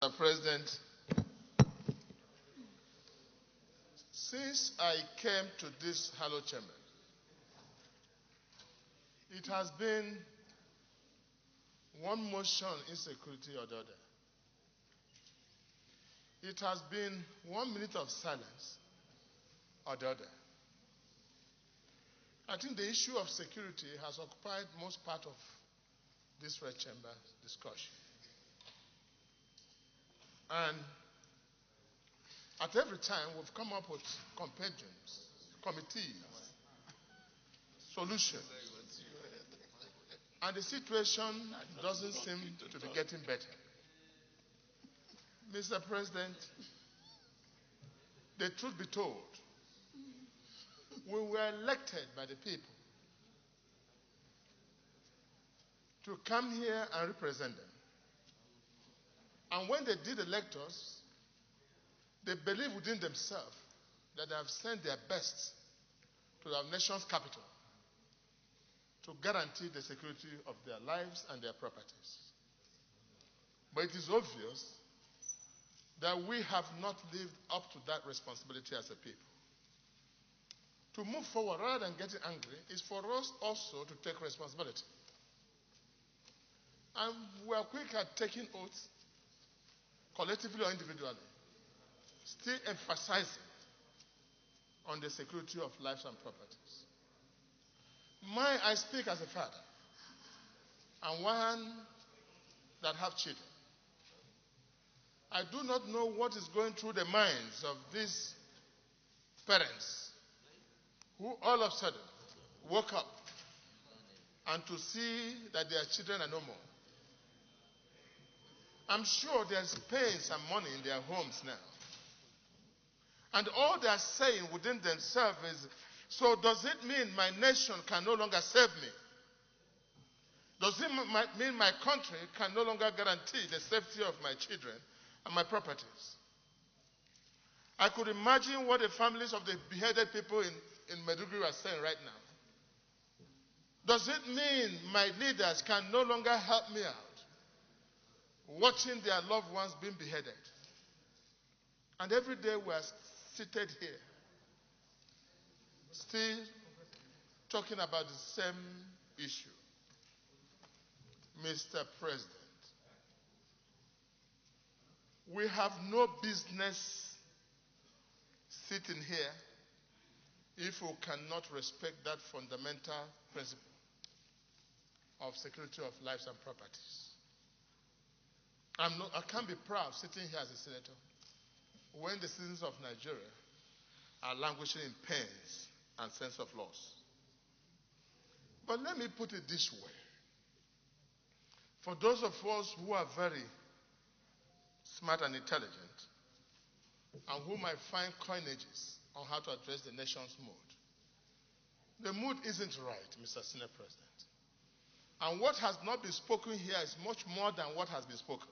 Mr. President, since I came to this hallowed chamber, it has been one motion insecurity or the other. It has been 1 minute of silence or the other. I think the issue of security has occupied most part of this red chamber discussion. And at every time, we've come up with compendiums, committees, solutions. And the situation doesn't seem to be getting better. Mr. President, the truth be told, we were elected by the people to come here and represent them. And when they did elect us, they believe within themselves that they have sent their best to our nation's capital to guarantee the security of their lives and their properties. But it is obvious that we have not lived up to that responsibility as a people. To move forward rather than getting angry is for us also to take responsibility. And we are quick at taking oaths, collectively or individually, still emphasizing on the security of lives and properties. I speak as a father and one that have children. I do not know what is going through the minds of these parents who all of a sudden woke up and to see that their children are no more. I'm sure there's pains and money in their homes now. And all they are saying within themselves is, so does it mean my nation can no longer save me? Does it mean my country can no longer guarantee the safety of my children and my properties? I could imagine what the families of the beheaded people in Maiduguri are saying right now. Does it mean my leaders can no longer help me out, watching their loved ones being beheaded? And every day we are seated here, still talking about the same issue. Mr. President, we have no business sitting here if we cannot respect that fundamental principle of security of lives and properties. I can't be proud sitting here as a senator when the citizens of Nigeria are languishing in pains and sense of loss. But let me put it this way. For those of us who are very smart and intelligent, and who might find coinages on how to address the nation's mood, the mood isn't right, Mr. Senate President. And what has not been spoken here is much more than what has been spoken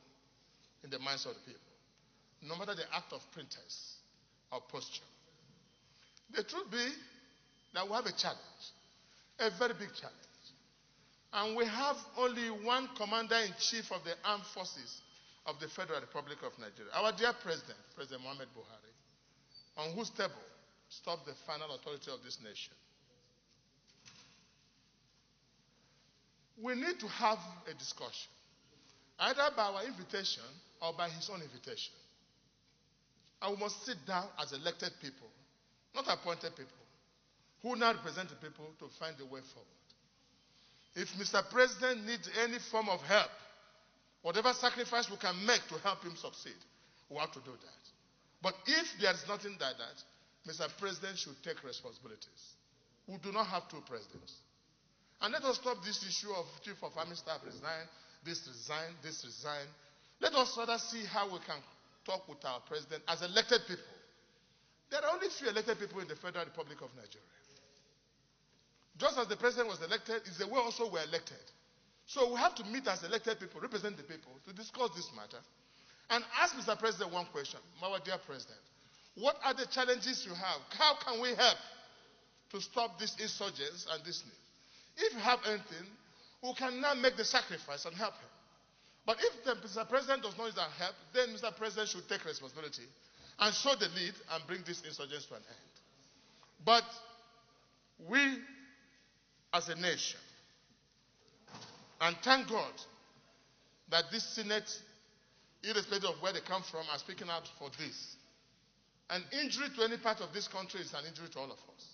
in the minds of the people, no matter the act of pretense or posture. The truth be that we have a challenge, a very big challenge. And we have only one commander-in-chief of the armed forces of the Federal Republic of Nigeria, our dear President, President Muhammadu Buhari, on whose table stopped the final authority of this nation. We need to have a discussion, either by our invitation or by his own invitation. And we must sit down as elected people, not appointed people, who now represent the people to find a way forward. If Mr. President needs any form of help, whatever sacrifice we can make to help him succeed, we have to do that. But if there is nothing like that, Mr. President should take responsibilities. We do not have two presidents. And let us stop this issue of Chief of Army Staff resign, this resign, this resign. Let us rather see how we can talk with our president as elected people. There are only few elected people in the Federal Republic of Nigeria. Just as the president was elected, is the way also we're elected. So we have to meet as elected people, represent the people, to discuss this matter, and ask Mr. President one question. My dear President, what are the challenges you have? How can we help to stop this insurgents and this need? If you have anything, we can now make the sacrifice and help him. But if the Mr. President does not use our help, then Mr. President should take responsibility and show the lead and bring this insurgence to an end. But we, as a nation, and thank God that this Senate, irrespective of where they come from, are speaking out for this. An injury to any part of this country is an injury to all of us.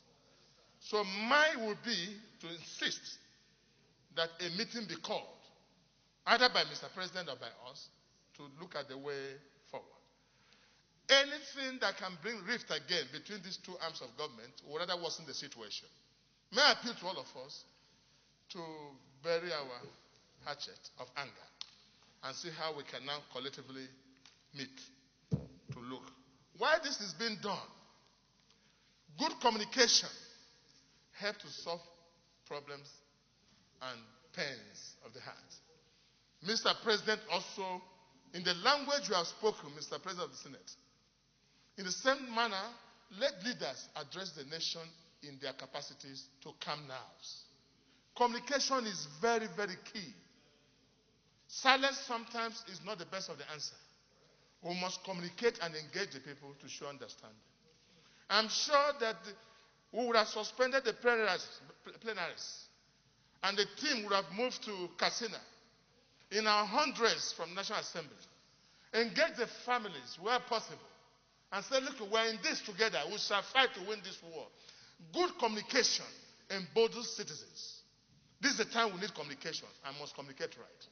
So mine would be to insist that a meeting be called, either by Mr. President or by us, to look at the way forward. Anything that can bring rift again between these two arms of government would rather worsen the situation. May I appeal to all of us to bury our hatchet of anger and see how we can now collectively meet to look. While this is being done, good communication helps to solve problems and pains of the heart. Mr. President, also, in the language you have spoken, Mr. President of the Senate, in the same manner, let leaders address the nation in their capacities to calm nerves. Communication is very, very key. Silence sometimes is not the best of the answer. We must communicate and engage the people to show understanding. I'm sure that we would have suspended the plenaries and the team would have moved to Katsina in our hundreds from National Assembly. Engage the families where possible and say, look, we're in this together. We shall fight to win this war. Good communication emboldens citizens. This is the time we need communication and must communicate right.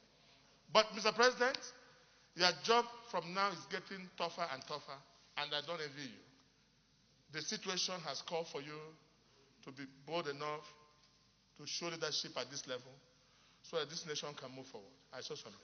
But, Mr. President, your job from now is getting tougher and tougher, and I don't envy you. The situation has called for you to be bold enough to show leadership at this level so that this nation can move forward. I so submit.